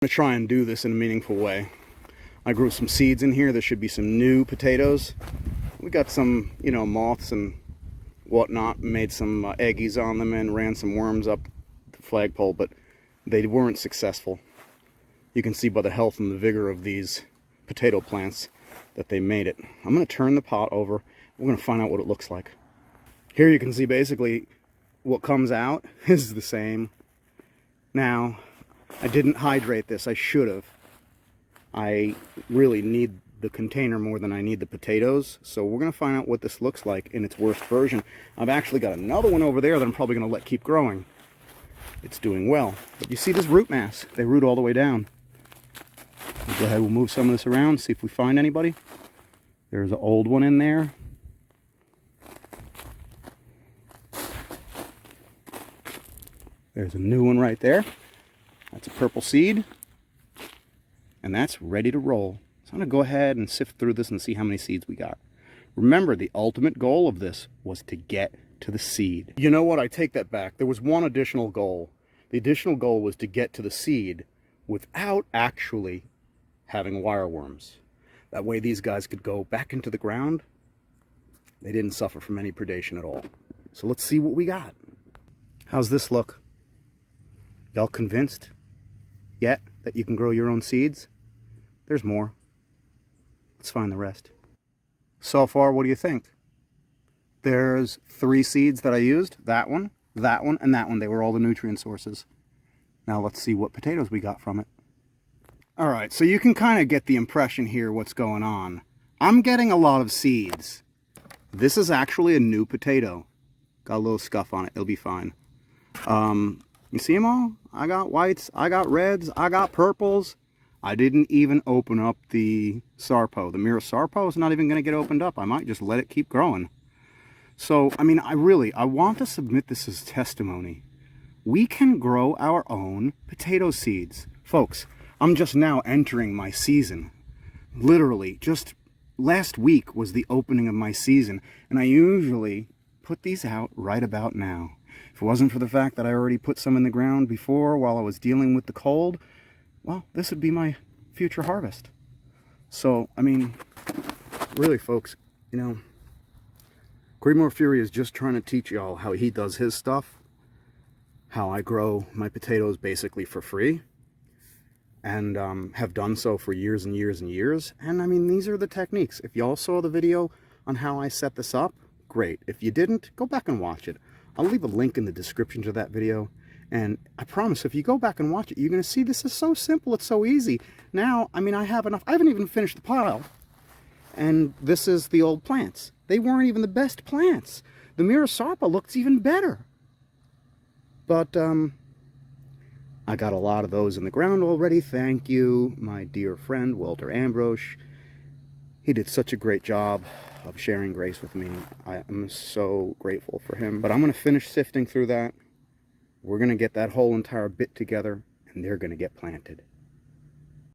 I'm gonna try and do this in a meaningful way. I grew some seeds in here. There should be some new potatoes. We got some, you know, moths and whatnot, made some eggies on them and ran some worms up the flagpole, but they weren't successful. You can see by the health and the vigor of these potato plants that they made it. I'm going to turn the pot over. We're going to find out what it looks like. Here you can see basically what comes out is the same. Now, I didn't hydrate this. I should have. I really need the container more than I need the potatoes, so we're going to find out what this looks like in its worst version. I've actually got another one over there that I'm probably going to let keep growing. It's doing well. But you see this root mass? They root all the way down. We'll go ahead, we'll move some of this around, see if we find anybody. There's an old one in there. There's a new one right there. That's a purple seed. And that's ready to roll. So I'm going to go ahead and sift through this and see how many seeds we got. Remember, the ultimate goal of this was to get to the seed. You know what? I take that back. There was one additional goal. The additional goal was to get to the seed without actually having wireworms. That way these guys could go back into the ground. They didn't suffer from any predation at all. So let's see what we got. How's this look? Y'all convinced yet that you can grow your own seeds? There's more. Let's find the rest. So far, what do you think? There's 3 seeds that I used. That one, and that one. They were all the nutrient sources. Now let's see what potatoes we got from it. Alright, so you can kind of get the impression here what's going on. I'm getting a lot of seeds. This is actually a new potato. Got a little scuff on it. It'll be fine. You see them all? I got whites, I got reds, I got purples. I didn't even open up the Sarpo. The Mira Sarpo is not even going to get opened up. I might just let it keep growing. So, I mean, I want to submit this as testimony. We can grow our own potato seeds. Folks, I'm just now entering my season. Literally, just last week was the opening of my season, and I usually put these out right about now. If it wasn't for the fact that I already put some in the ground before while I was dealing with the cold, well, this would be my future harvest. So, I mean, really, folks, you know, Greenmore Fury is just trying to teach y'all how he does his stuff, how I grow my potatoes basically for free, and have done so for years and years and years. And I mean, these are the techniques. If y'all saw the video on how I set this up, great. If you didn't, go back and watch it. I'll leave a link in the description to that video. And I promise, if you go back and watch it, you're going to see this is so simple. It's so easy. Now, I mean, I have enough. I haven't even finished the pile. And this is the old plants. They weren't even the best plants. The Mira Sarpa looks even better. But I got a lot of those in the ground already. Thank you, my dear friend, Walter Ambrose. He did such a great job of sharing grace with me. I am so grateful for him. But I'm going to finish sifting through that. We're going to get that whole entire bit together, and they're going to get planted.